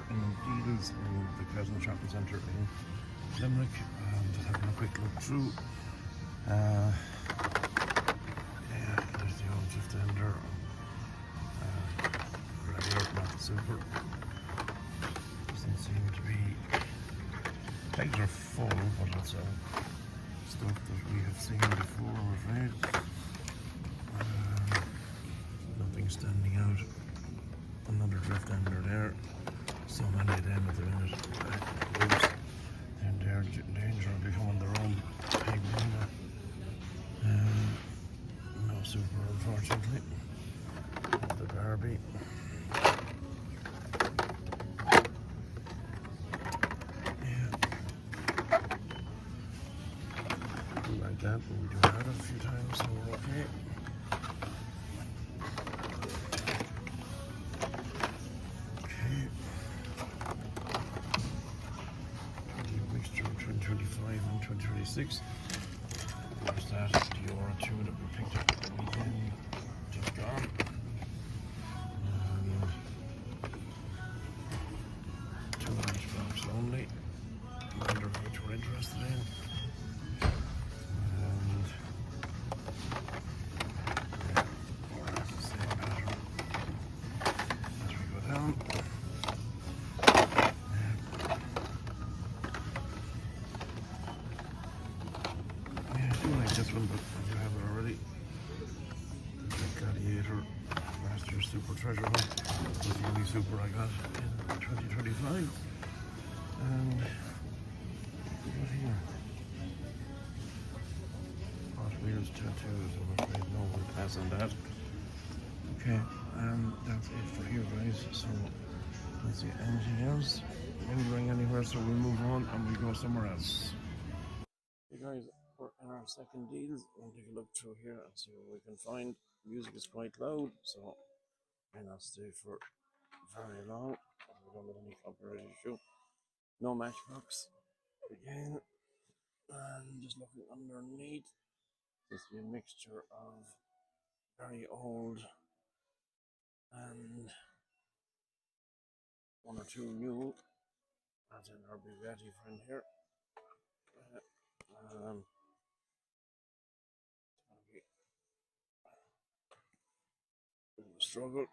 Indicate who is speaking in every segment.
Speaker 1: here in Deals in the Crescent Shopping Centre in Limerick. Just having a quick look through. Yeah, there's the old shift ender. Radiator, not the super. Doesn't seem to be. Pegs are full, but it's stuff that we have seen before, I'm afraid. Nothing standing out. Another drift ender there. So many of them at the minute. And they're in danger of becoming their own peg winner. No super, unfortunately. The Barbie. Yeah. We like that, but we do have it a few times, so we're okay. Mixture of 2025 and 2026. There's that Diora 2 that we picked up at the weekend, just gone. And 2 matchbox only, neither of which we're interested in. And yeah, more or less the same pattern as we go down. This one, but you have it already. The Gladiator Master Super Treasure Hunt was the only super I got in 2025. And what here? HotWheels tattoos. I'm afraid no, we'll pass on that. Okay, and that's it for here, guys. So let's see, anything else? Lingering anywhere? So we'll move on and we go somewhere else. Hey guys. We're in our second deals. We'll take a look through here and see what we can find. Music is quite loud, so may not stay for very long. We don't have any copyright issue. No matchbox again. And just looking underneath, this will be a mixture of very old and 1 or 2 new. As in our Bugatti friend here. Struggle.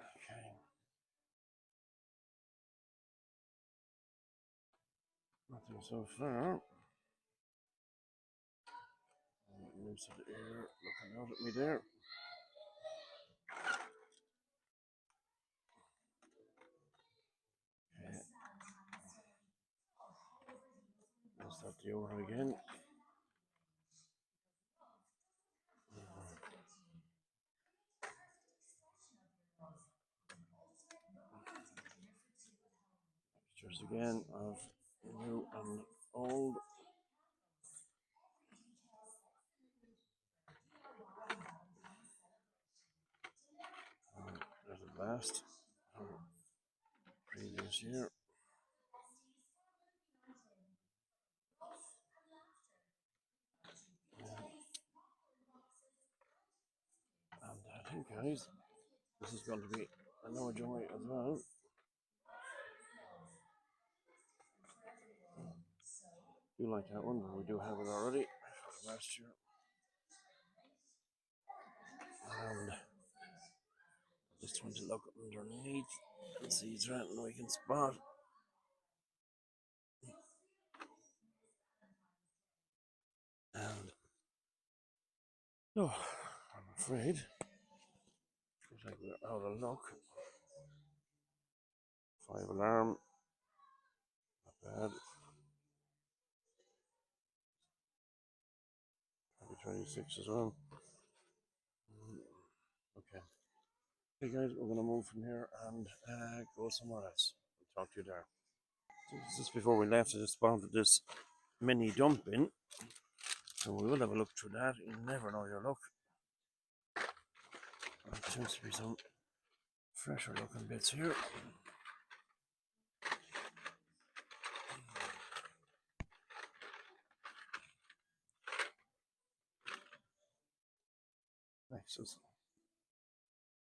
Speaker 1: Okay. Nothing so far. Lucid air looking out at me there. Okay. Let's start the over again. Pictures again of new and old. There's a last from previous year. And I think, guys, this is going to be a no joy as well. You like that one, but we do have it already from last year. And just trying to look underneath and see if there's anything we can spot. And oh, I'm afraid looks like we're out of luck. 5 alarm, not bad. 2026 as well. Okay. Hey guys, we're gonna move from here and go somewhere else. We'll talk to you there. So just before we left, I just spotted this mini dump bin. So we will have a look through that. You never know your luck. There seems to be some fresher looking bits here. Nexus.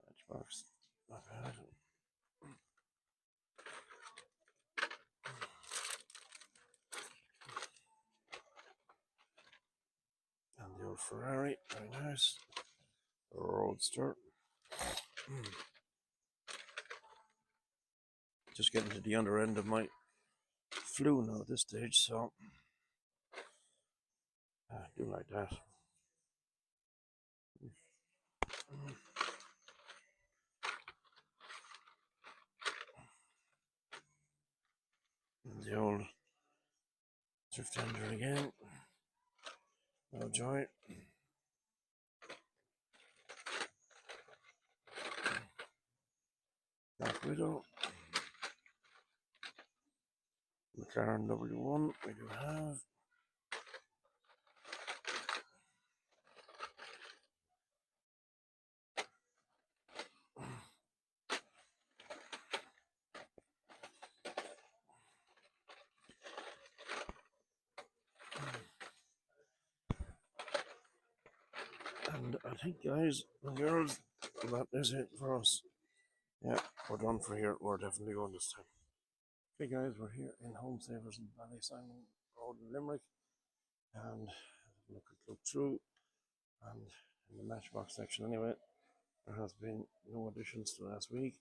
Speaker 1: Matchbox. Not bad. And the old Ferrari, very nice. The Roadster. Just getting to the under end of my flu now at this stage, so I do like that. And the old thrift tender again. No joy. Black Widow. McLaren W1 we do have. And I think, guys and girls, that is it for us. Yeah, we're done for here. We're definitely going this time. Okay, guys, we're here in Home Savers in Ballysimon Road in Limerick. And look through. And in the Matchbox section, anyway, there has been no additions to last week.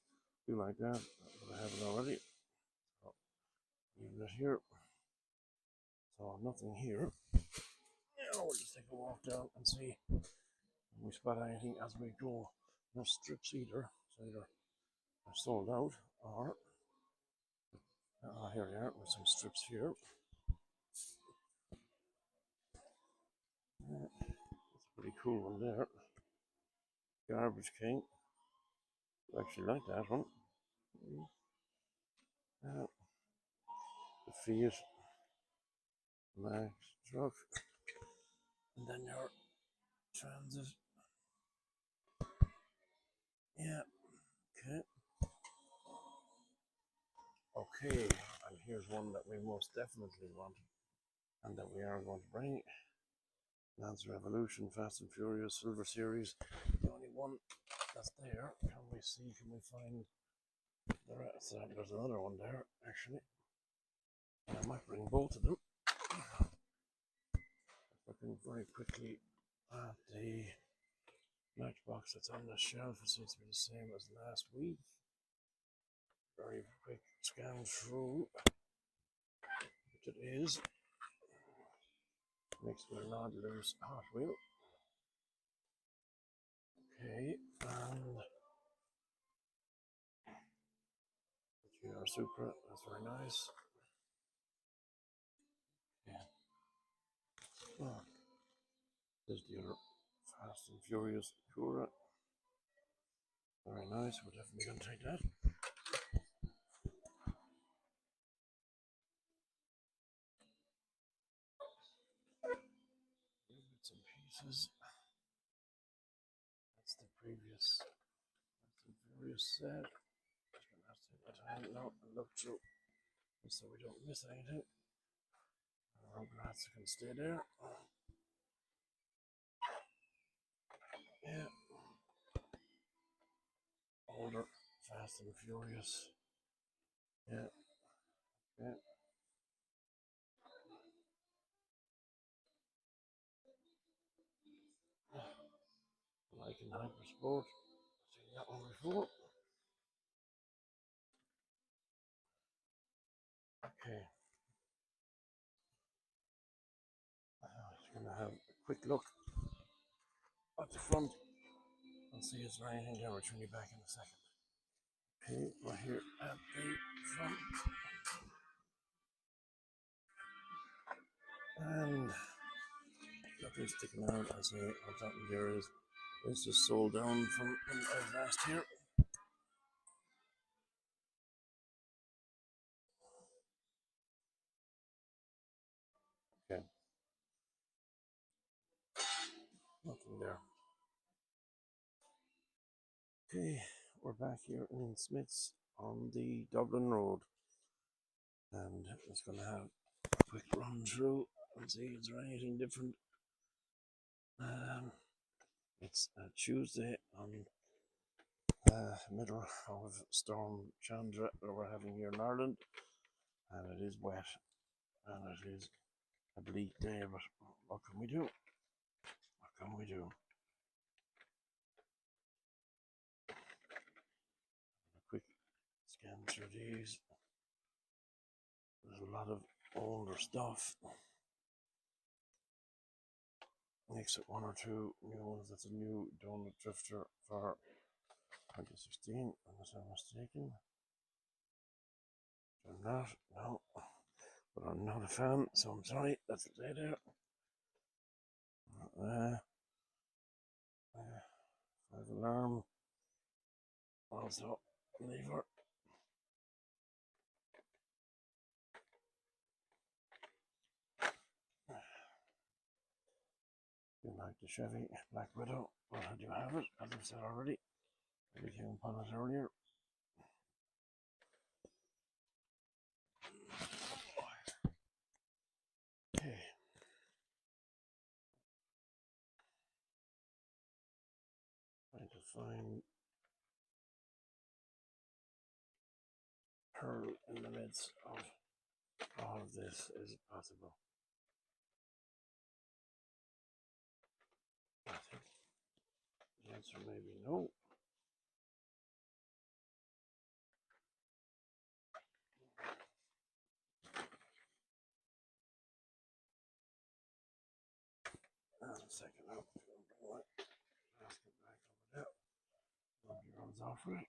Speaker 1: Do like that, but I haven't already. So, leaving it here. So, nothing here. Now we'll just take a walk down and see if we spot anything as we go. No strips either, so either they're sold out or here they are with some strips here. That's a pretty cool one there. Garbage King. I actually like that one. The Fiat Max truck. And then your Transit. Yeah, okay. Okay, and here's one that we most definitely want and that we are going to bring. Lance Revolution, Fast and Furious, Silver Series. The only one that's there. Can we see? Can we find the rest? There's another one there, actually. I might bring both of them. Looking very quickly at the Matchbox that's on the shelf. It seems to be the same as last week. Very quick scan through, which it is. Next we'll not lose Hot Wheel. Okay, and the GR Supra, that's very nice. Yeah. Oh, there's the other Fast and Furious Cura. Very nice, we're definitely going to take that. Bits and pieces. That's the previous Fast and Furious set. Just going to have to take my time now and look through so we don't miss anything. Our grass can stay there. Yeah. Older Fast and Furious. Yeah. Yeah. Like in Hypersport. Seen that one before. Okay. Just gonna have a quick look at the front and see if there's anything there. We'll turn you back in a second. Okay, we're here at the front. And nothing sticking out. I say what's happened here is it's just sold down from when I was last here. Okay. Nothing there. Okay, we're back here in Smith's on the Dublin Road. And it's gonna have a quick run through and see is there anything different. It's Tuesday on middle of Storm Chandra that we're having here in Ireland, and it is wet and it is a bleak day, but what can we do? What can we do? A quick scan through these. There's a lot of older stuff. Makes it one or two new ones. That's a new Donut Drifter for 2016, unless I'm mistaken. I'm not, no. But I'm not a fan, so I'm sorry. That's the day there. 5 alarm. Also, lever. You like the Chevy Black Widow? Well, I do have it, as I've said already. I came upon it earlier. Okay. Trying to find Pearl in the midst of all of this. Is it possible? I think the answer may be no. And a second up. Basket back over there. Rub your hands off for it.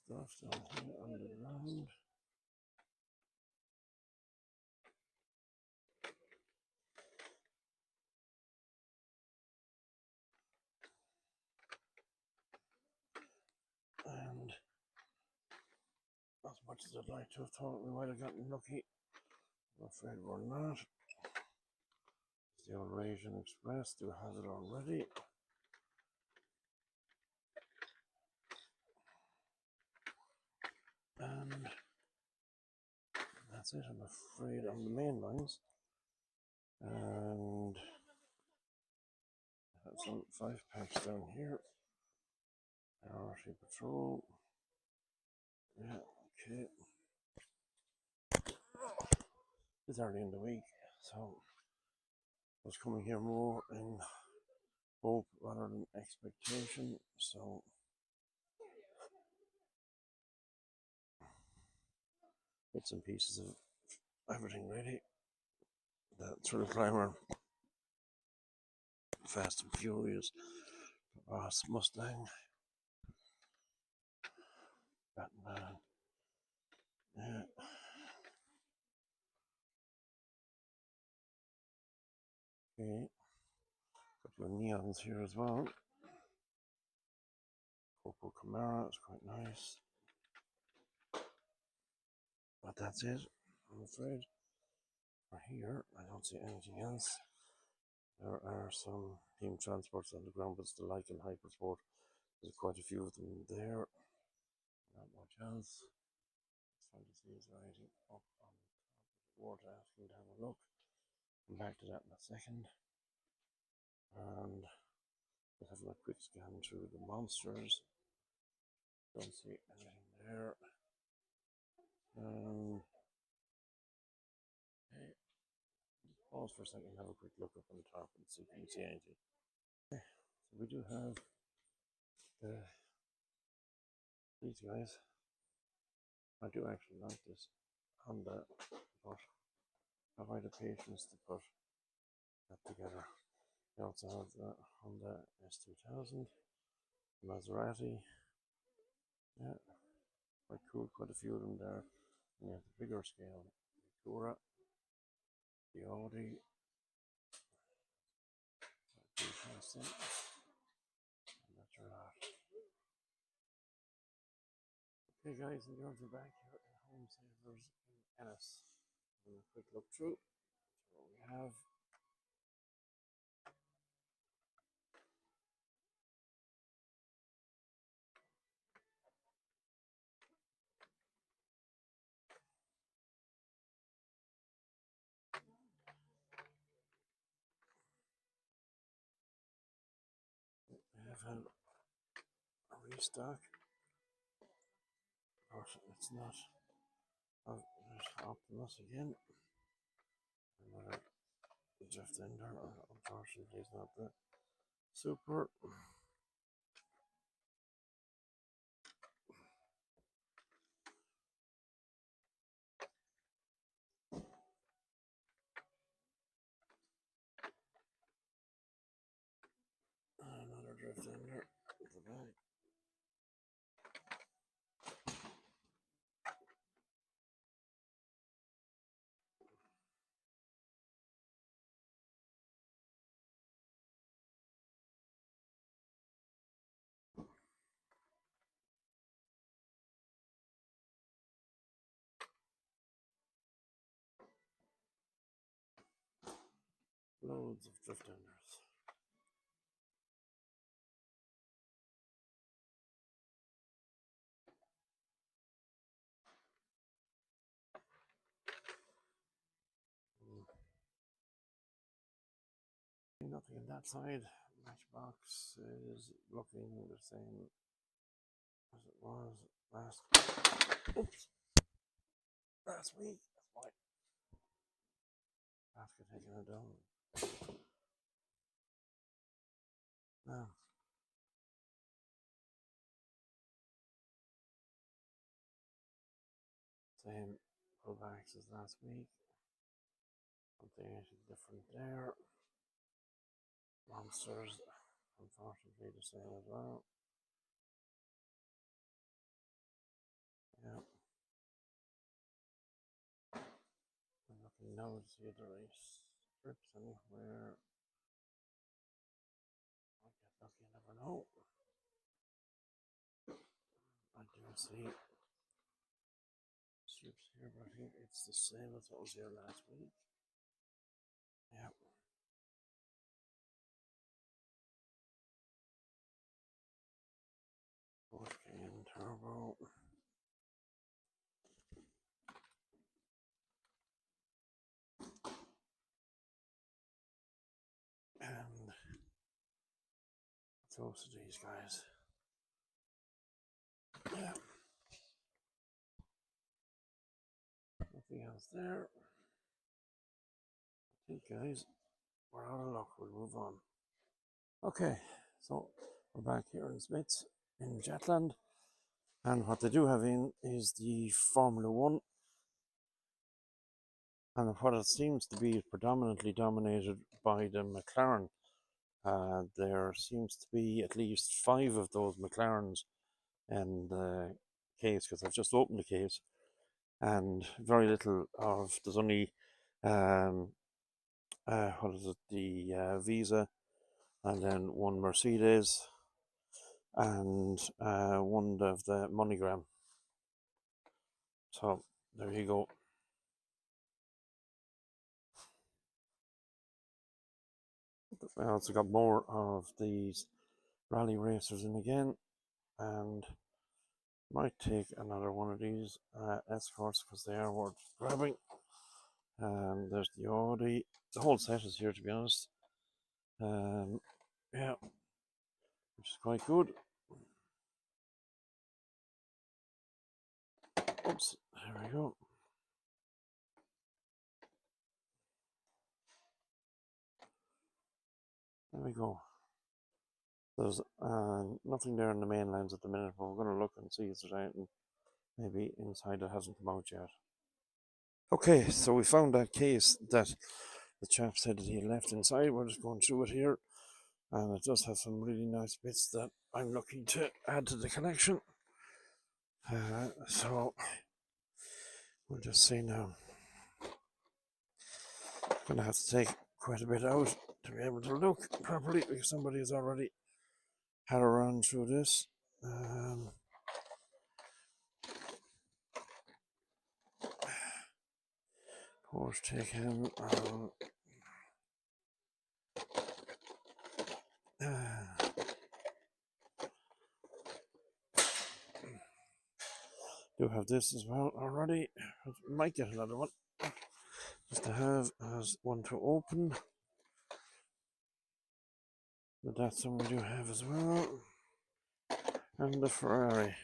Speaker 1: Stuff down here underground. And as much as I'd like to have thought we might have gotten lucky, I'm afraid we're not. It's the Eurasian Express do have it already. And that's it, I'm afraid, on the main lines. And I have some 5 packs down here. Priority Patrol. Yeah, okay. It's early in the week, so I was coming here more in hope rather than expectation. So bits and pieces of everything ready. The Thrill Climber, Fast and Furious, Ross Mustang, Batman. Yeah. Okay. Couple of neons here as well. Opel Camaro is quite nice. But that's it, I'm afraid. For here, I don't see anything else. There are some team transports on the ground, but it's the Lycan Hypersport. There's quite a few of them there. Not much else. Just trying to see is there anything up on top of the water asking to have a look. Come back to that in a second. And just having a quick scan through the monsters. Don't see anything there. Okay. Just pause for a second and have a quick look up on the top and see if we can see anything. Okay. So we do have these guys. I do actually like this Honda, but have I the patience to put that together? We also have the Honda S2000, Maserati. Yeah, quite cool, quite a few of them there. And you have the bigger scale, the Acura, the Audi. And that's your lot. Okay guys, and you're back here. home savers in Ennis. And a quick look through. So what we have. We have a restock. But it's not. Oh, there's Optimus again. Another drift ender. Unfortunately, it's not the super. Another drift ender. The back. Loads of drift enders. Nothing on that side. Matchbox is looking the same as it was last week. That's why basket taking it down. Now, same pullbacks as last week. Something different there. Monsters, unfortunately, the same as well. Yeah. I'm looking now to see if there are strips anywhere. I get lucky, you never know. I do see strips here, but I think it's the same as what was here last week. Yeah. Volcano turbo. And close to these guys. Yeah. Nothing else there. Okay, guys, we're out of luck. We'll move on. Okay, so we're back here in Smiths in Jetland, and what they do have in is the Formula One, and what it seems to be predominantly dominated by the McLaren. There seems to be at least 5 of those McLarens in the case, because I've just opened the case, and very little of, there's only what is it, the Visa, and then one Mercedes, and one of the MoneyGram. So there you go. I also got more of these rally racers in again, and might take another one of these escorts because they are worth grabbing. And there's the Audi. The whole set is here, to be honest. Yeah, which is quite good. Oops, there we go. There we go. There's nothing there in the main lines at the minute, but we're going to look and see if there's anything maybe inside that hasn't come out yet. Okay, so we found that case that the chap said that he had left inside. We're just going through it here, and it does have some really nice bits that I'm looking to add to the collection. So we'll just see now. I'm going to have to take quite a bit out to be able to look properly, because somebody has already had a run through this. Horse taken. Do have this as well already. Might get another one just to have as one to open. But that's one we do have as well. And the Ferrari.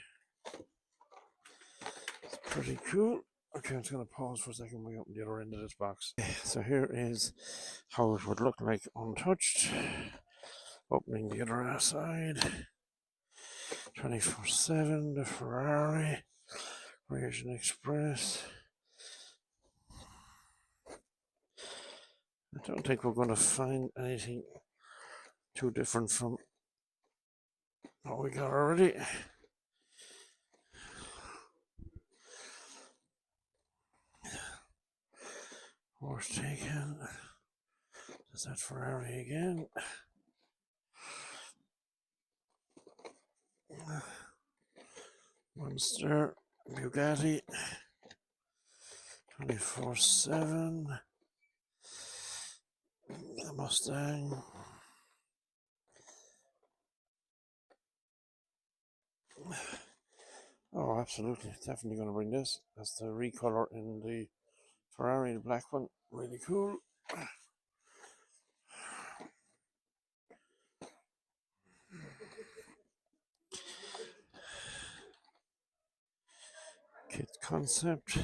Speaker 1: It's pretty cool. Okay, I'm just going to pause for a second. We open the other end of this box. So here is how it would look like untouched. Opening the other side. 24/7, the Ferrari. Creation Express. I don't think we're going to find anything too different from what we got already. Horse taken. Is that Ferrari again? Monster, Bugatti, 24/7, Mustang. Oh, absolutely. Definitely going to bring this. That's the recolor in the Ferrari, the black one. Really cool. Kit concept.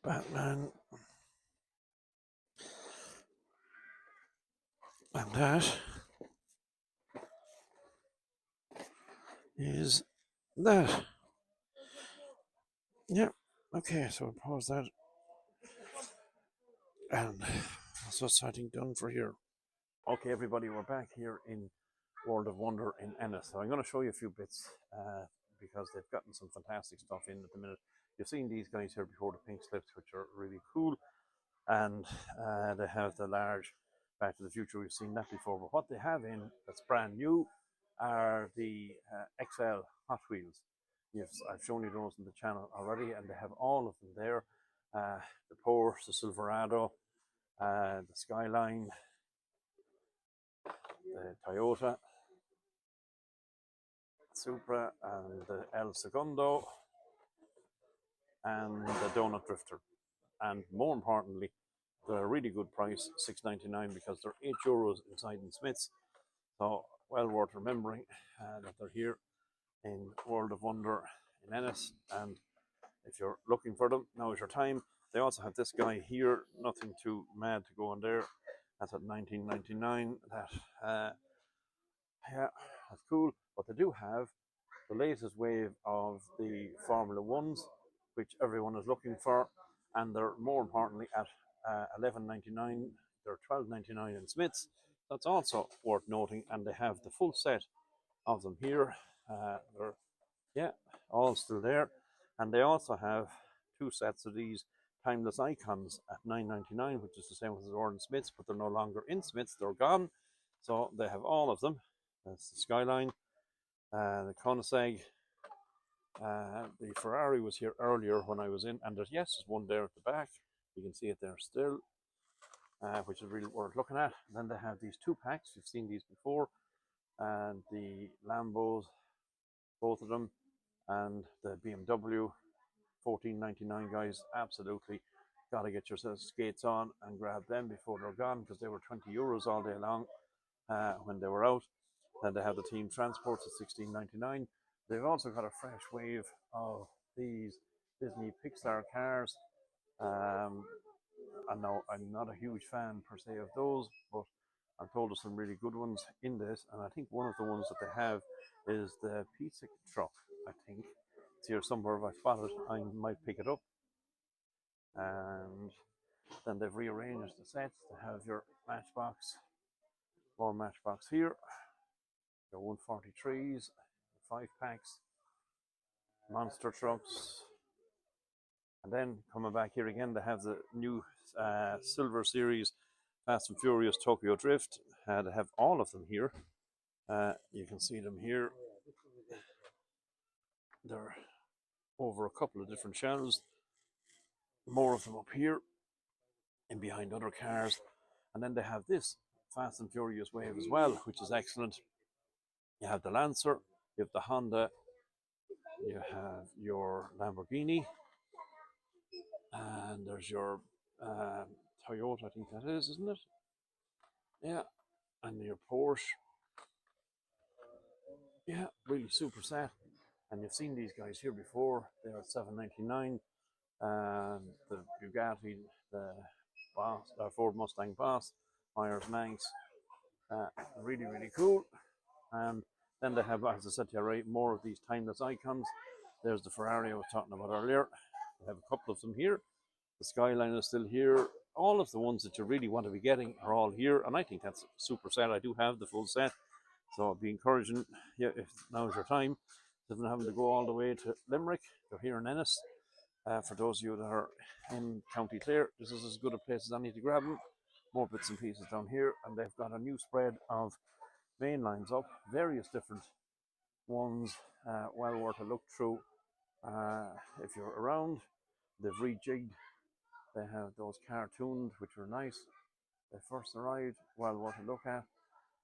Speaker 1: Batman. And that is that. Yeah. Okay, so we'll pause that. And that's what's sighting done for here. Okay, everybody, we're back here in World of Wonder in Ennis. So I'm going to show you a few bits because they've gotten some fantastic stuff in at the minute. You've seen these guys here before, the pink slips, which are really cool. And they have the large Back to the Future. We've seen that before. But what they have in that's brand new are the XL Hot Wheels. Yes, I've shown you those on the channel already, and they have all of them there. The Porsche, the Silverado, the Skyline, the Toyota Supra, and the El Segundo, and the Donut Drifter. And more importantly, they're a really good price, €6.99, because they're €8 inside in Smiths. So well worth remembering that they're here in World of Wonder in Ennis. And if you're looking for them, now is your time. They also have this guy here, nothing too mad to go on there. That's at $19.99. Yeah, that's cool. But they do have the latest wave of the Formula Ones, which everyone is looking for, and they're more importantly at $11.99. They're $12.99 in Smiths. That's also worth noting, and they have the full set of them here. They're all still there, and they also have two sets of these timeless icons at $9.99, which is the same as the were in Smiths, but they're no longer in Smiths. They're gone, so they have all of them. That's the Skyline, the Koenigsegg. The Ferrari was here earlier when I was in, and there's one there at the back. You can see it there still, which is really worth looking at. And then they have these two packs. You've seen these before, and the Lambos, both of them, and the BMW, $14.99, guys. Absolutely got to get yourself skates on and grab them before they're gone, because they were €20 all day long when they were out. Then they have the Team Transports at $16.99. They've also got a fresh wave of these Disney Pixar cars. I know I'm not a huge fan per se of those, but I'm told there's some really good ones in this. And I think one of the ones that they have is the pizza truck. I think it's here somewhere. If I spot it, I might pick it up. And then they've rearranged the sets to have your Matchbox, more Matchbox here, your 143s, 5 packs, monster trucks. And then coming back here again, they have the new Silver Series
Speaker 2: Fast and Furious Tokyo Drift. They have all of them here. You can see them here. They're over a couple of different shelves. More of them up here and behind other cars. And then they have this Fast and Furious wave as well, which is excellent. You have the Lancer, you have the Honda, you have your Lamborghini, and there's your Toyota, I think that is, isn't it? Yeah, and your Porsche. Yeah, really super set. And you've seen these guys here before. They're at $799. The Bugatti, the Boss, Ford Mustang Boss, Myers Manx. Really, really cool. And then they have, as I said to you, right, more of these timeless icons. There's the Ferrari I was talking about earlier. They have a couple of them here. The Skyline is still here. All of the ones that you really want to be getting are all here, and I think that's a super set. I do have the full set, so I'd be encouraging you, if now's your time, instead of having to go all the way to Limerick. They're here in Ennis. For those of you that are in County Clare, this is as good a place as any to grab them. More bits and pieces down here, and they've got a new spread of main lines up, various different ones, well worth a look through. If you're around, they've rejigged. They have those cartoons, which are nice. They first arrived, well worth a look at,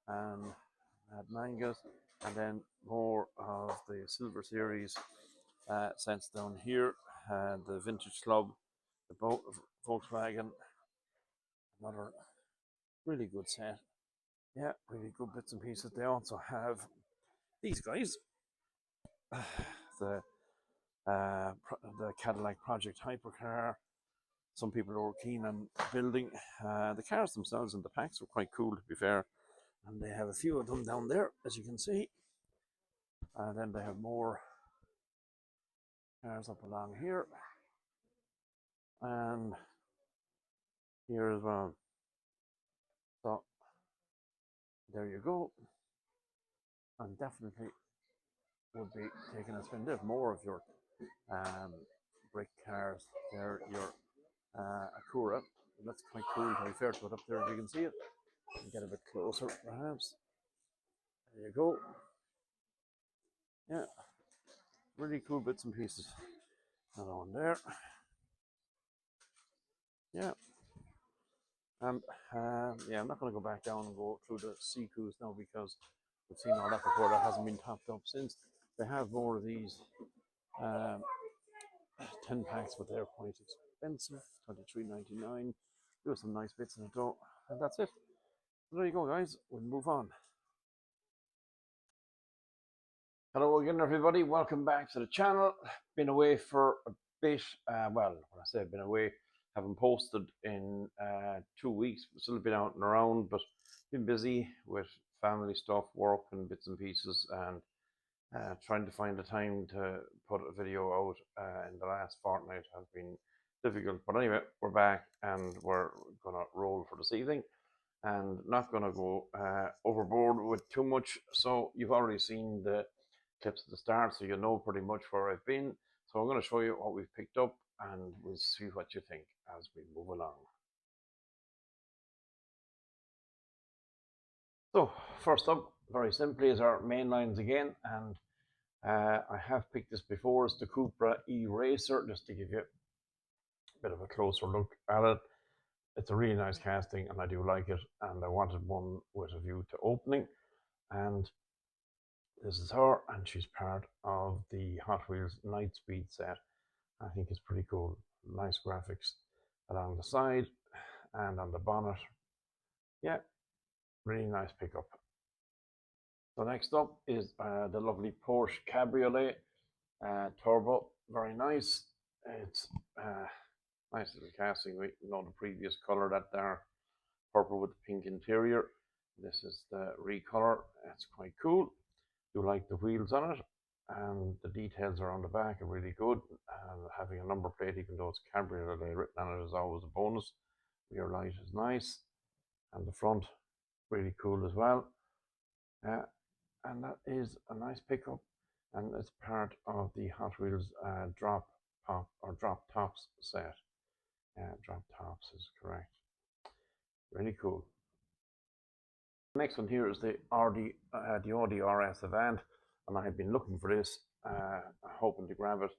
Speaker 2: and had mangas, and then more of the Silver Series sets down here. The Vintage Club, the Volkswagen, another really good set. Yeah, really good bits and pieces. They also have these guys, the the Cadillac Project Hypercar. Some people are keen on building. The cars themselves and the packs are quite cool, to be fair. And they have a few of them down there, as you can see. And then they have more cars up along here. And here as well. So there you go. And definitely would be taking a spin. There's more of your brick cars. There, your Acura. That's quite cool, to be fair, to put up there if you can see it. And get a bit closer, perhaps. There you go. Yeah, really cool bits and pieces. Another one there. Yeah. And yeah, I'm not going to go back down and go through the Sekus now because we've seen all that before. That hasn't been topped up since. They have more of these um, 10 packs, but they're quite expensive. $23.99. Do some nice bits in it though. And that's it. So there you go, guys. We'll move on. Hello again, everybody. Welcome back to the channel. Been away for a bit. Well, when I say I've been away, haven't posted in 2 weeks. Still been out and around, but been busy with family stuff, work, and bits and pieces, and trying to find the time to put a video out in the last fortnight has been difficult. But anyway, we're back and we're gonna roll for this evening, and not gonna go overboard with too much. So you've already seen the clips at the start, so you know pretty much where I've been. So I'm going to show you what we've picked up, and we'll see what you think as we move along. So first up, very simply, is our main lines again, and I have picked this before. It's the Cupra E-Racer, just to give you a bit of a closer look at it. It's a really nice casting, and I do like it, and I wanted one with a view to opening, and this is her, and she's part of the Hot Wheels Night Speed set. I think it's pretty cool. Nice graphics along the side and on the bonnet. Yeah, really nice pickup. So next up is the lovely Porsche Cabriolet Turbo. Very nice. It's nice little casting. We know the previous color, that dark purple with the pink interior. This is the recolor. It's quite cool. Do like the wheels on it, and the details are on the back are really good. And having a number plate, even though it's Cabriolet written on it, is always a bonus. Rear light is nice, and the front really cool as well. And that is a nice pickup, and it's part of the Hot Wheels drop pop or drop tops set. Drop tops is correct. Really cool. Next one here is the Audi RS Avant, and I had been looking for this, hoping to grab it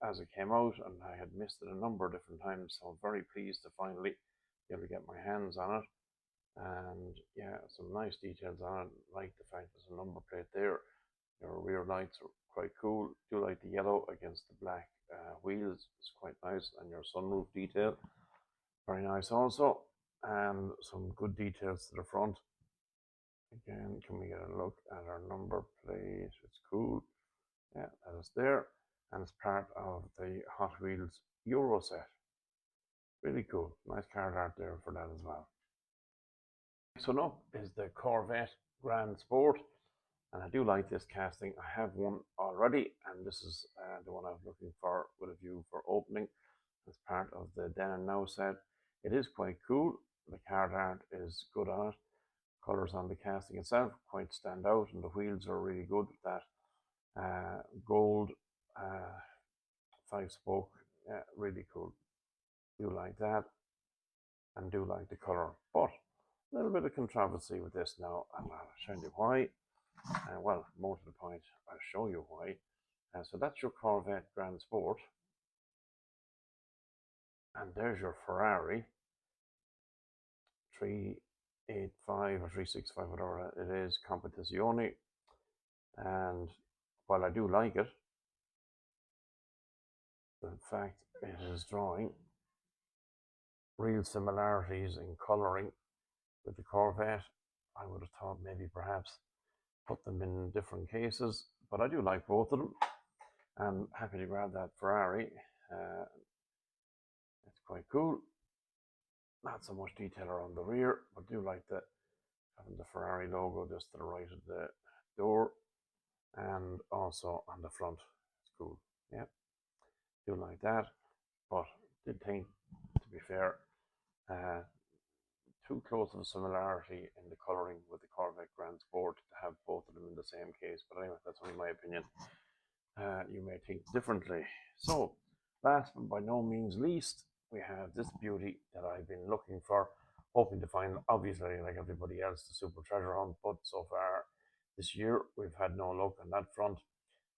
Speaker 2: as it came out, and I had missed it a number of different times. So I'm very pleased to finally be able to get my hands on it. And yeah, some nice details on it. Like the fact there's a number plate there. Your rear lights are quite cool. Do like the yellow against the black wheels. It's quite nice, and your sunroof detail, very nice also. And some good details to the front. Again, can we get a look at our number plate? It's cool. Yeah, that is there. And it's part of the Hot Wheels Euro set. Really cool. Nice card art there for that as well. Next one up is the Corvette Grand Sport. And I do like this casting. I have one already, and this is the one I was looking for with a view for opening as part of the Then and Now set. It is quite cool. The card art is good on it. Colors on the casting itself quite stand out, and the wheels are really good with that gold 5-spoke. Yeah, really cool. Do like that, and do like the color, but a little bit of controversy with this now, and I'll show you why. Well, more to the point, I'll show you why. So that's your Corvette Grand Sport, and there's your Ferrari 385 or 365, whatever it is, Competizione. And while I do like it, in fact, it is drawing real similarities in colouring with the Corvette. I would have thought maybe perhaps put them in different cases, but I do like both of them. I'm happy to grab that Ferrari. It's quite cool. Not so much detail around the rear, but do like having the Ferrari logo just to the right of the door, and also on the front. It's cool. Yeah, do like that. But did think, to be fair, too close of a similarity in the colouring with the Corvette Grand Sport to have both of them in the same case. But anyway, that's only my opinion. You may think differently. So, last but by no means least, we have this beauty that I've been looking for, hoping to find, obviously, like everybody else, the super treasure hunt. But so far this year, we've had no luck on that front.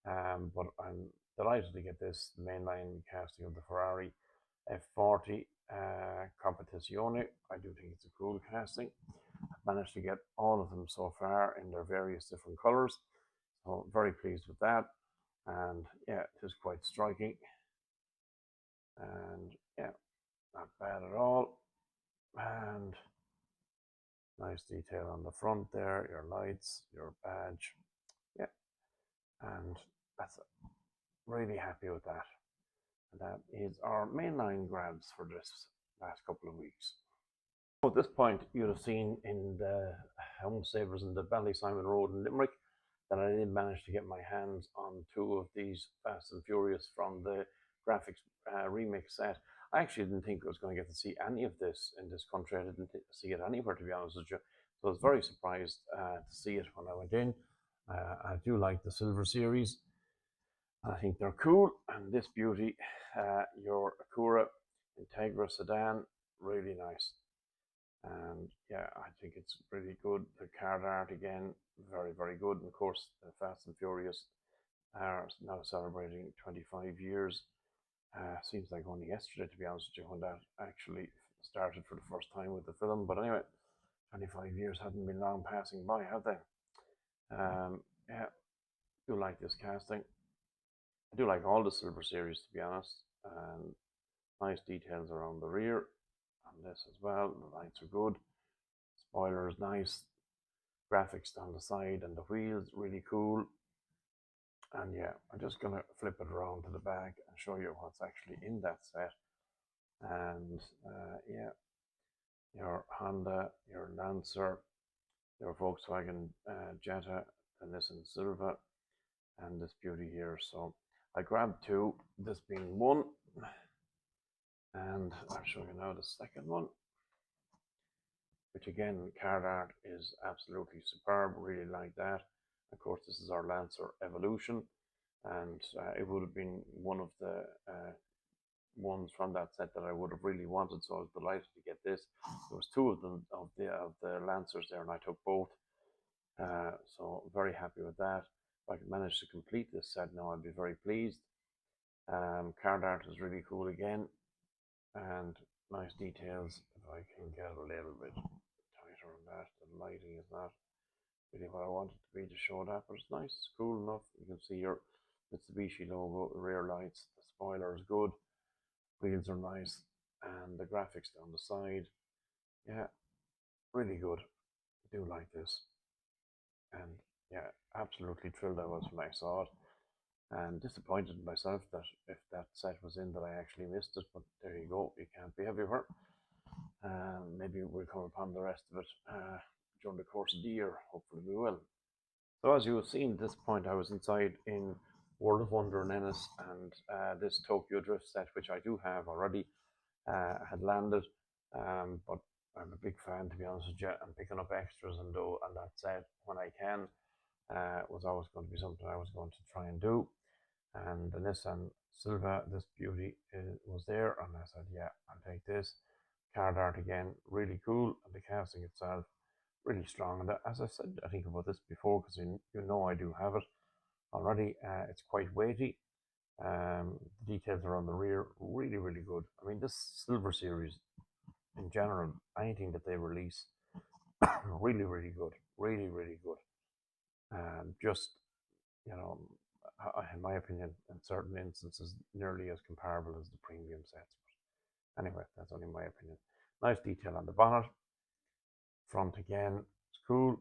Speaker 2: But I'm delighted to get this mainline casting of the Ferrari F40 Competizione. I do think it's a cool casting. I've managed to get all of them so far in their various different colours. So very pleased with that. And yeah, it is quite striking. And yeah, not bad at all. And nice detail on the front there, your lights, your badge. Yeah, and that's really happy with that. And that is our mainline grabs for this last couple of weeks. At this point, you'd have seen in the Home Savers in the Ballysimon Road in Limerick that I did manage to get my hands on 2 of these Fast and Furious from the graphics remix set. I actually didn't think I was going to get to see any of this in this country. I didn't see it anywhere, to be honest with you. So I was very surprised to see it when I went in. I do like the Silver Series. I think they're cool. And this beauty, your Acura Integra sedan, really nice. And yeah, I think it's really good. The card art again, very, very good. And of course, the Fast and Furious are now celebrating 25 years. Seems like only yesterday, to be honest with you, when that actually started for the first time with the film. But anyway, 25 years hadn't been long passing by, have they? Yeah, do like this casting. I do like all the Silver Series, to be honest. And nice details around the rear on this as well. The lights are good. Spoiler is nice. Graphics down the side and the wheels, really cool. And yeah, I'm just going to flip it around to the back and show you what's actually in that set. And yeah, your Honda, your Lancer, your Volkswagen Jetta, the Nissan Silva, and this beauty here. So I grabbed 2, this being 1. And I'll show you now the second one, which again, card art is absolutely superb. Really like that. Of course, this is our Lancer Evolution, and it would have been one of the ones from that set that I would have really wanted, so I was delighted to get this. There was two of them of the Lancers there, and I took both. So very happy with that. If I could manage to complete this set now, I'd be very pleased. Card art is really cool again, and nice details. If I can get a little bit tighter on that, the lighting is not really what I wanted to be to show that, but it's nice, it's cool enough. You can see your Mitsubishi logo, rear lights, the spoiler is good, wheels are nice, and the graphics down the side, yeah, really good. I do like this, and yeah, absolutely thrilled I was when I saw it, and disappointed in myself that if that set was in that I actually missed it, but there you go, you can't be everywhere. Maybe we'll come upon the rest of it during the course of the year, hopefully we will. So as you have seen at this point, I was inside in World of Wonder and Ennis, and this Tokyo Drift set, which I do have already, had landed. But I'm a big fan, to be honest with you, and picking up extras and that set when I can was always going to be something I was going to try and do. And the Nissan Silva, this beauty, was there, and I said, yeah, I'll take this. Card art again, really cool, and the casting itself really strong. And as I said, I think about this before, because you know I do have it already. It's quite weighty. The details around the rear, really, really good. I mean, this Silver Series in general, anything that they release, really, really good. Really, really good. Just, you know, in my opinion, in certain instances, nearly as comparable as the premium sets. But anyway, that's only my opinion. Nice detail on the bonnet. Front again, it's cool.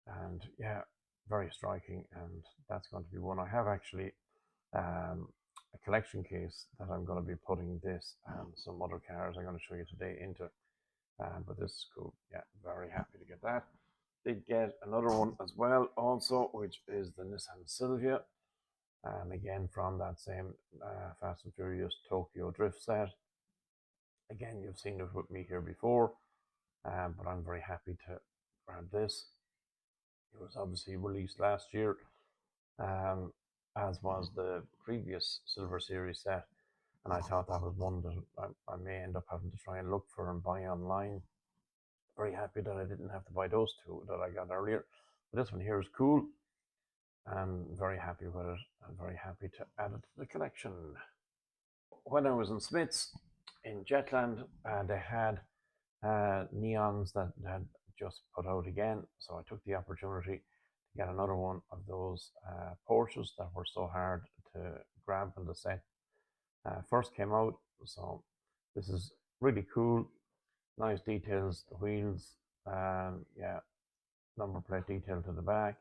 Speaker 2: And yeah, very striking. And that's going to be one I have actually a collection case that I'm going to be putting this and some other cars I'm going to show you today into. But this is cool. Yeah, very happy to get that. Did get another one as well, also, which is the Nissan Silvia. And again, from that same Fast and Furious Tokyo Drift set. Again, you've seen it with me here before, but I'm very happy to grab this. It was obviously released last year, as was the previous Silver Series set, and I thought that was one that I may end up having to try and look for and buy online. Very happy that I didn't have to buy those two that I got earlier. But this one here is cool. I'm very happy with it. I'm very happy to add it to the collection. When I was in Smith's in Jetland, they had neons that had just put out again, so I took the opportunity to get another one of those Porsches that were so hard to grab when the set first came out. So this is really cool, nice details, the wheels, yeah, number plate detail to the back,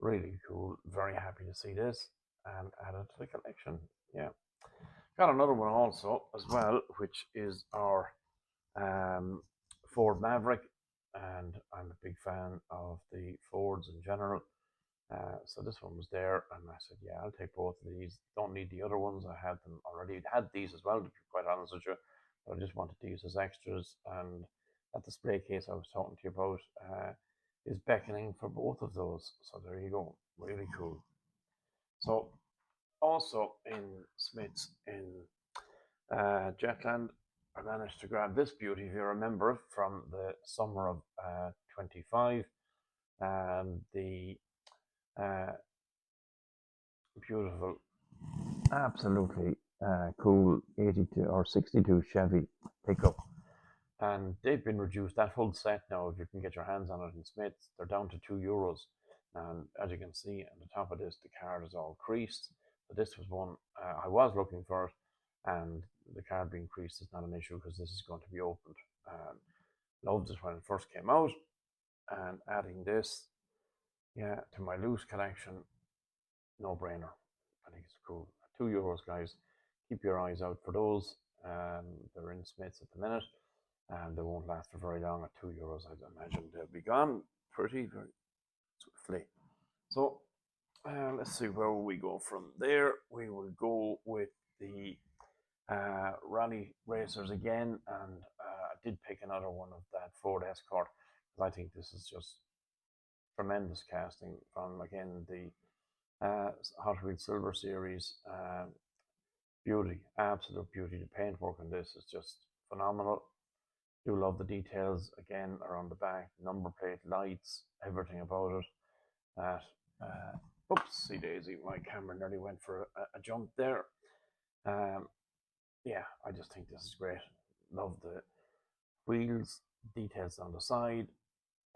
Speaker 2: really cool. Very happy to see this and add it to the collection. Yeah, got another one also as well, which is our Ford Maverick, and I'm a big fan of the Fords in general. So this one was there, and I said, yeah, I'll take both of these. Don't need the other ones. I had them already. Had these as well, to be quite honest with you, but I just wanted these as extras. And that display case I was talking to you about is beckoning for both of those. So there you go. Really cool. So also in Smith's in Jetland, I managed to grab this beauty, if you remember, from the summer of 25, and the beautiful, absolutely cool 82 or 62 Chevy pickup. And they've been reduced, that whole set now, if you can get your hands on it in Smith's, they're down to €2. And as you can see on the top of this, the card is all creased. But this was one I was looking for it, and the card being creased is not an issue because this is going to be opened. Loved it when it first came out, and adding this, yeah, to my loose collection, no brainer. I think it's cool. €2, guys. Keep your eyes out for those. They're in Smith's at the minute, and they won't last for very long at €2. I'd imagine they'll be gone very swiftly. So let's see where we go from there. We will go with the rally racers again, and I did pick another one of that Ford Escort because I think this is just tremendous casting from, again, the HotWheels Silver Series. Beauty, absolute beauty. The paintwork on this is just phenomenal. Do love the details again around the back, number plate, lights, everything about it. That, oopsie daisy, my camera nearly went for a jump there. Um, yeah, I just think this is great. Love the wheels, details on the side,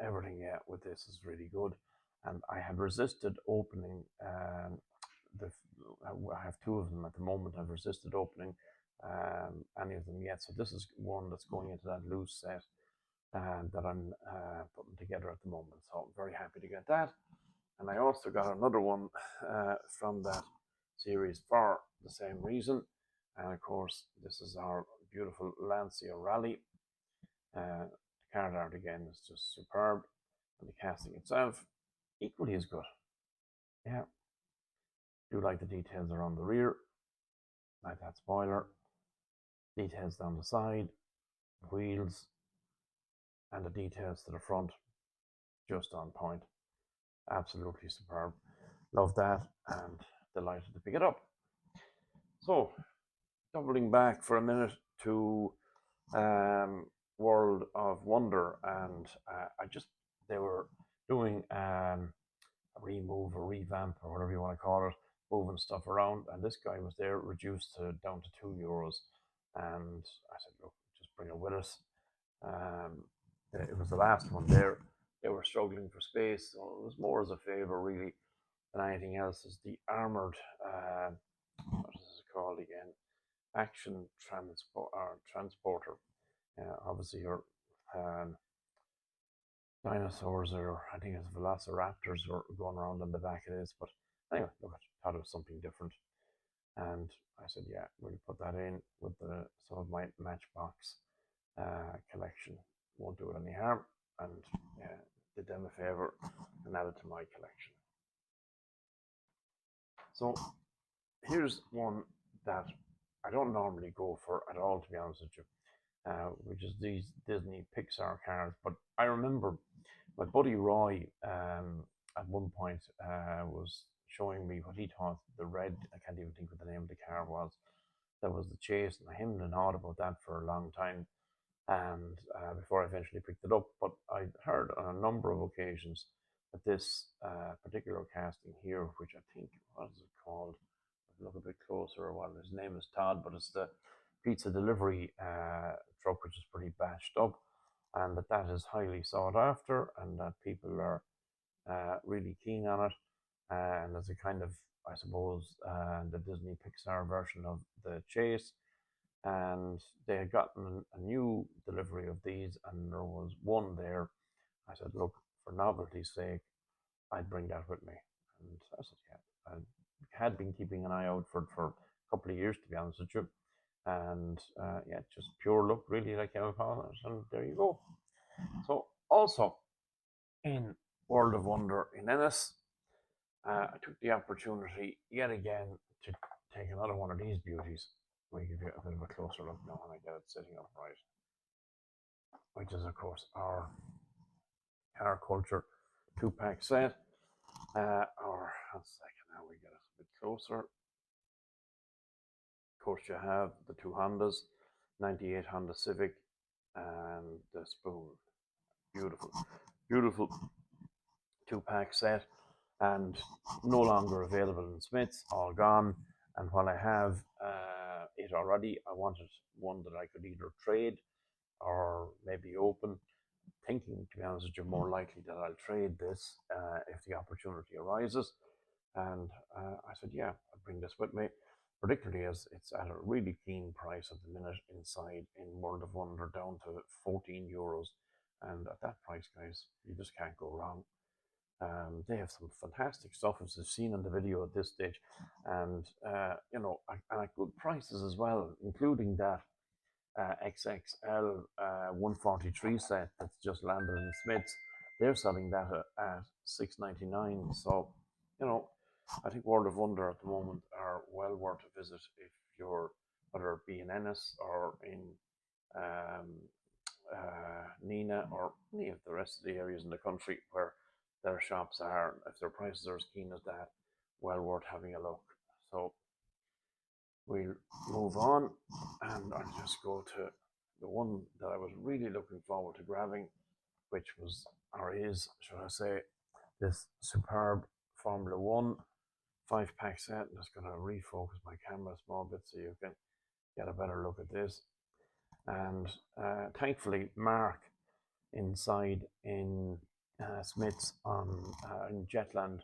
Speaker 2: everything. Yeah, with this is really good. And I had resisted opening the. I have two of them at the moment. I've resisted opening any of them yet. So this is one that's going into that loose set that I'm putting together at the moment. So I'm very happy to get that. And I also got another one from that series for the same reason. And of course, this is our beautiful Lancia Rally. The card art again is just superb, and the casting itself equally as good. Yeah, do like the details around the rear, like that spoiler, details down the side, wheels, and the details to the front, just on point. Absolutely superb. Love that, and delighted to pick it up. So, doubling back for a minute to World of Wonder, and they were doing a remove or revamp or whatever you want to call it, moving stuff around, and this guy was there reduced to down to €2, and I said, look, just bring it with us. It was the last one there. They were struggling for space, so it was more as a favor really than anything else. Is the armored what is it called again? Action transporter. Obviously, your dinosaurs, or I think it's velociraptors, were going around on the back of this. But anyway, look, I thought it was something different, and I said, yeah, we'll put that in with some of my Matchbox collection. Won't do it any harm, and yeah, did them a favor and added to my collection. So here's one that I don't normally go for at all, to be honest with you, which is these Disney Pixar cars. But I remember my buddy Roy at one point was showing me what he thought the red, I can't even think what the name of the car was, that was the Chase, and I hemmed and hawed about that for a long time, and before I eventually picked it up. But I heard on a number of occasions that this particular casting here, which I think, what is it called? Look a bit closer. Well, his name is Todd, but it's the pizza delivery truck, which is pretty bashed up, and that is highly sought after, and that people are really keen on it. And as a kind of, I suppose, the Disney Pixar version of the Chase. And they had gotten a new delivery of these, and there was one there. I said, look, for novelty's sake, I'd bring that with me. And I said, yeah. I had been keeping an eye out for a couple of years, to be honest with you. And yeah, just pure look, really, like how I call it. And there you go. So, also in World of Wonder in Ennis, I took the opportunity yet again to take another one of these beauties. Let me give you a bit of a closer look now when I get it sitting upright, which is, of course, our Car Culture 2-pack set. Or, one second, now we get it a bit closer. Of course, you have the two Hondas, 98 Honda Civic, and the Spoon. Beautiful, beautiful 2-pack set, and no longer available in Smith's, all gone. And while I have it already, I wanted one that I could either trade or maybe open. Thinking, to be honest with you, more likely that I'll trade this if the opportunity arises. And I said, yeah, I'll bring this with me, particularly as it's at a really keen price at the minute inside in World of Wonder, down to €14. And at that price, guys, you just can't go wrong. They have some fantastic stuff, as you've seen in the video at this stage, and you know, and at good prices as well, including that XXL 143 set that's just landed in Smith's. They're selling that at $6.99. So, you know, I think World of Wonder at the moment are well worth a visit if you're, whether it be in Ennis or in Nina or any of the rest of the areas in the country where their shops are. If their prices are as keen as that, well worth having a look. So we'll move on, and I'll just go to the one that I was really looking forward to grabbing, which was, or is, should I say, this superb Formula One 5-pack set. I'm just going to refocus my camera a small bit so you can get a better look at this. And thankfully, Mark inside in Smith's on in Jetland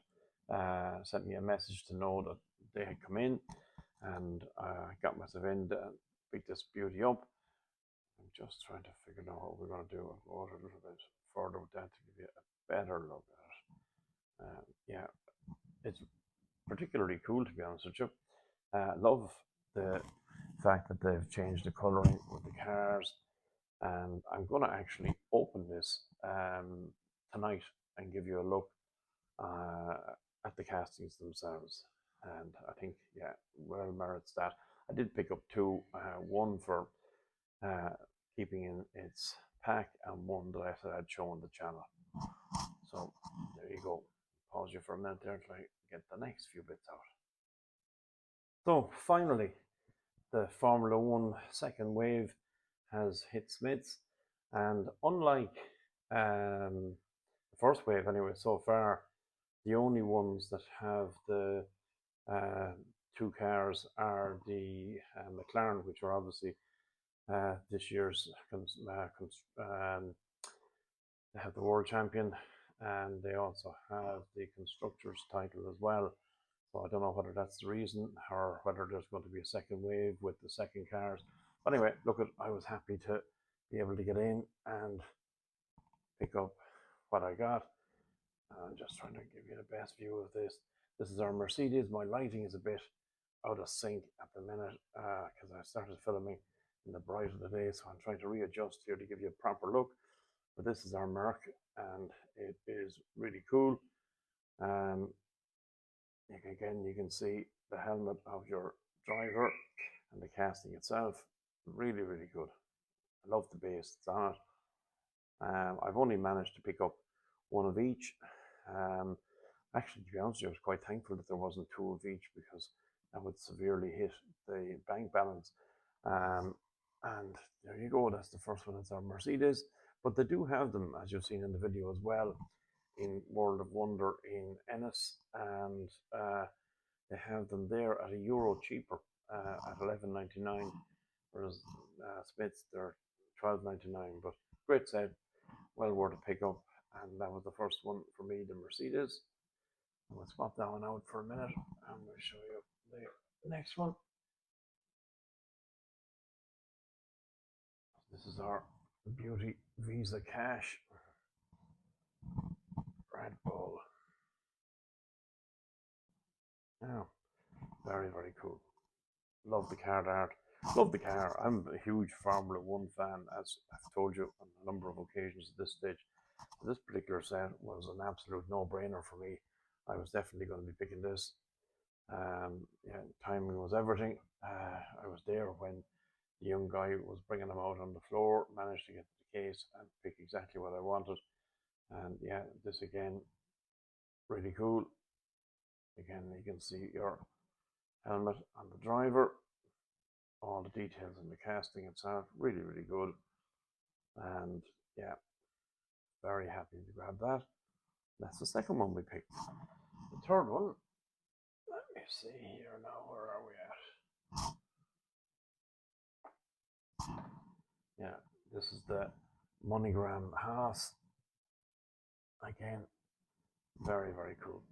Speaker 2: sent me a message to know that they had come in, and I got myself in to pick this beauty up. I'm just trying to figure out what we're going to do. I'll go out a little bit further with that to give you a better look at it. Yeah, it's particularly cool, to be honest with you. Love the fact that they've changed the colouring with the cars, and I'm going to actually open this tonight and give you a look at the castings themselves. And I think, yeah, well merits that. I did pick up two, one for keeping in its pack, and one that I said I'd show on the channel. So there you go. Pause you for a minute there until I get the next few bits out. So finally, the Formula One second wave has hit Smiths, and unlike the first wave anyway so far, the only ones that have the two cars are the McLaren, which are obviously this year's they have the world champion, and they also have the constructors title as well. So I don't know whether that's the reason, or whether there's going to be a second wave with the second cars. But anyway, look, I was happy to be able to get in and pick up what I got. I'm just trying to give you the best view of this. This is our Mercedes. My lighting is a bit out of sync at the minute because I started filming in the bright of the day, so I'm trying to readjust here to give you a proper look. But this is our Merc, and it is really cool. Again, you can see the helmet of your driver and the casting itself. Really, really good. I love the base that's on it. I've only managed to pick up one of each. Actually, to be honest, I was quite thankful that there wasn't two of each, because that would severely hit the bank balance. And there you go. That's the first one. It's our Mercedes. But they do have them, as you've seen in the video as well, in World of Wonder in Ennis, and they have them there at €1 cheaper at $11.99, whereas Smiths they're $12.99. But great set, well worth a pickup, and that was the first one for me, the Mercedes. We'll swap that one out for a minute, and we'll show you the next one. This is our beauty Visa Cash Red Bull. Yeah, very, very cool. Love the card art. Love the car. I'm a huge Formula One fan, as I've told you on a number of occasions at this stage. This particular set was an absolute no-brainer for me. I was definitely going to be picking this. Yeah, timing was everything. I was there when the young guy was bringing them out on the floor, managed to get the case and pick exactly what I wanted. And yeah, this again, really cool. Again, you can see your helmet on the driver, all the details in the casting itself, really, really good. And yeah, very happy to grab that. That's the second one we picked. The third one, let me see here now, where are we at? Yeah, this is the MoneyGram Haas. Again, very, very cool.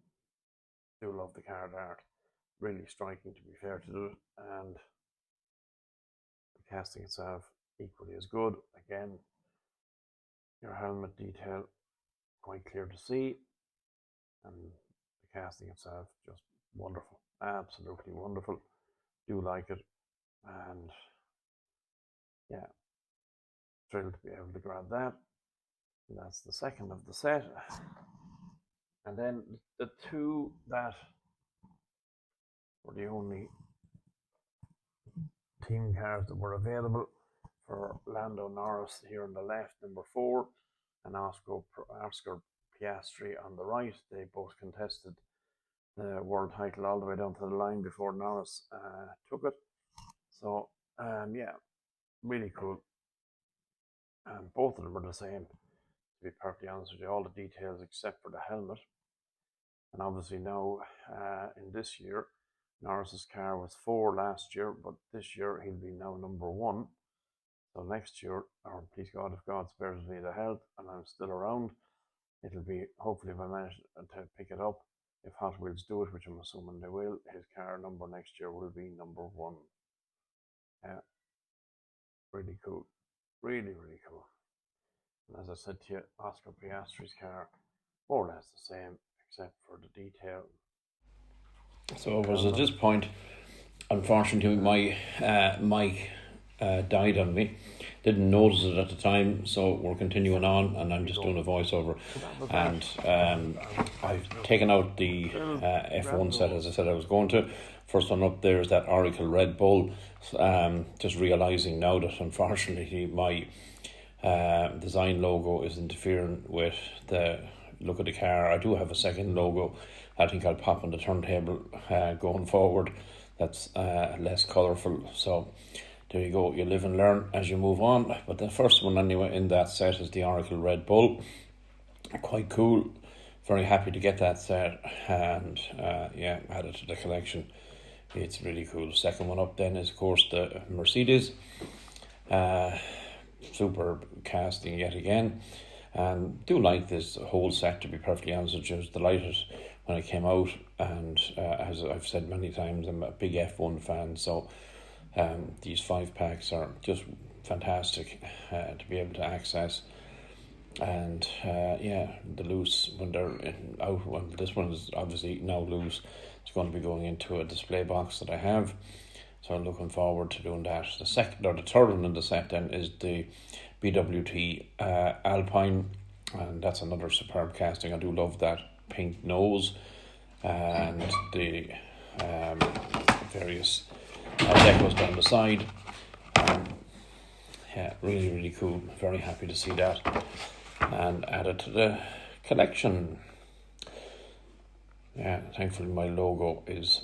Speaker 2: Do love the card art. Really striking, to be fair to it. And the casting itself, equally as good. Again, your helmet detail, quite clear to see. And the casting itself, just wonderful. Absolutely wonderful. Do like it. And yeah, thrilled to be able to grab that. And that's the second of the set. And then the two that were the only team cars that were available for Lando Norris here on the left, number 4, and Oscar Piastri on the right. They both contested the world title all the way down to the line before Norris took it. So yeah, really cool. And both of them are the same, to be perfectly honest with you, all the details except for the helmet. And obviously now, in this year, Norris's car was 4 last year, but this year he'll be now number 1. So next year, or please God, if God spares me the health and I'm still around, it'll be, hopefully if I manage to pick it up, if Hot Wheels do it, which I'm assuming they will, his car number next year will be number 1. Yeah, really cool. Really, really cool. And as I said to you, Oscar Piastri's car, more or less the same, except for the detail. So it was at this point, unfortunately, my mic died on me. Didn't notice it at the time, so we're continuing on, and I'm just doing a voiceover. And I've taken out the F1 set, as I said I was going to. First one up there is that Oracle Red Bull. Just realising now that unfortunately my design logo is interfering with the look of the car. I do have a second logo I think I'll pop on the turntable going forward. That's less colourful. So there you go. You live and learn as you move on. But the first one anyway in that set is the Oracle Red Bull. Quite cool. Very happy to get that set, and yeah, add it to the collection. It's really cool. Second one up then is of course the Mercedes. Superb casting yet again. Do like this whole set, to be perfectly honest with you. I was delighted when it came out, and as I've said many times, I'm a big F1 fan, so these 5 packs are just fantastic to be able to access. And yeah, the loose, when they're out, when this one is obviously now loose, it's going to be going into a display box that I have. So I'm looking forward to doing that. The second or the third one in the set then is the BWT Alpine, and that's another superb casting. I do love that pink nose and the various decals down the side. Yeah, really, really cool. Very happy to see that and add it to the collection. Yeah, thankfully my logo is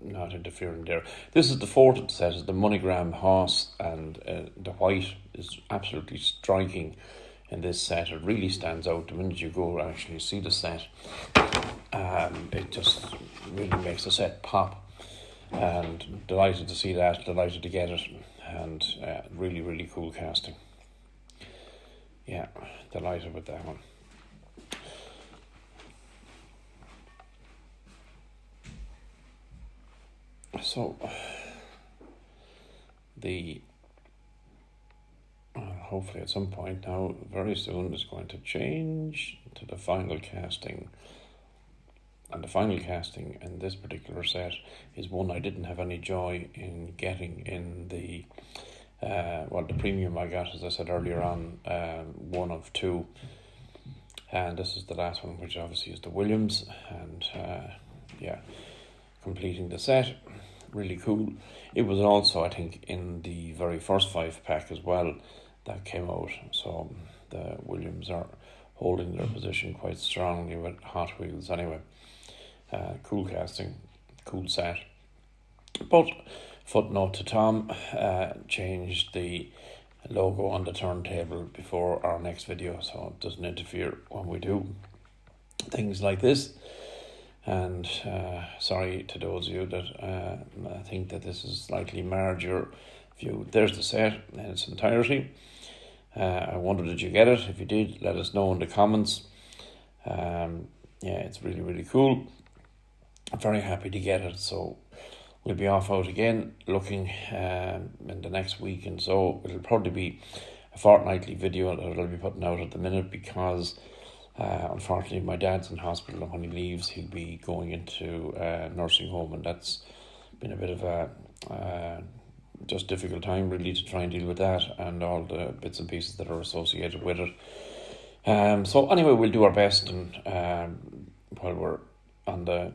Speaker 2: not interfering there. This is the fourth set, is the MoneyGram horse, and the white is absolutely striking in this set. It really stands out the minute you go actually see the set. It just really makes the set pop, and delighted to see that, delighted to get it, and really, really cool casting. Yeah, delighted with that one. So hopefully at some point now, very soon, is going to change to the final casting. And the final casting in this particular set is one I didn't have any joy in getting in the the premium I got, as I said earlier on, one of 2. And this is the last one, which obviously is the Williams. And yeah, completing the set. Really cool. It was also, I think, in the very first 5 pack as well that came out. So the Williams are holding their position quite strongly with Hot Wheels anyway. Cool casting, cool set. But footnote to Tom, changed the logo on the turntable before our next video, so it doesn't interfere when we do things like this. And sorry to those of you that I think that this is slightly marred your view. There's the set in its entirety. I wonder, did you get it? If you did, let us know in the comments. Yeah, it's really, really cool. I'm very happy to get it. So we'll be off out again, looking in the next week, and so it'll probably be a fortnightly video that I'll be putting out at the minute, because unfortunately my dad's in hospital, and when he leaves he'll be going into a nursing home, and that's been a bit of a just difficult time really to try and deal with that and all the bits and pieces that are associated with it. So anyway, we'll do our best, and while we're on the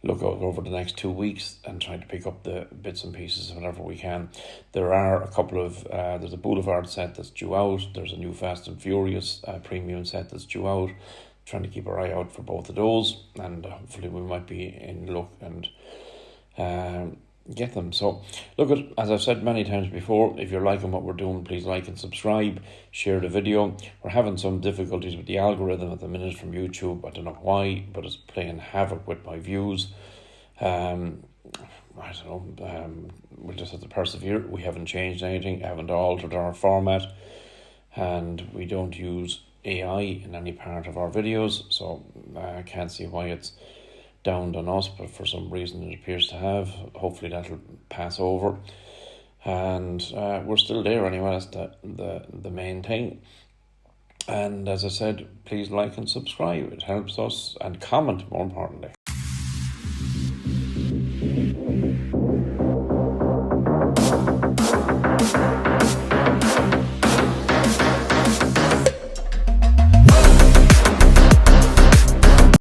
Speaker 2: lookout over the next 2 weeks and trying to pick up the bits and pieces whenever we can. There are a couple of there's a Boulevard set that's due out. There's a new Fast and Furious premium set that's due out. Trying to keep our eye out for both of those, and hopefully we might be in luck and
Speaker 1: get them. So look, as I've said many times before, if you're liking what we're doing, please like and subscribe, share the video. We're having some difficulties with the algorithm at the minute from YouTube. I don't know why, but it's playing havoc with my views. I don't know, we'll just have to persevere. We haven't changed anything, haven't altered our format, and we don't use AI in any part of our videos, so I can't see why it's downed on us, but for some reason it appears to have. Hopefully that'll pass over, and we're still there anyway. That's the main thing. And as I said, please like and subscribe. It helps us, and comment more importantly.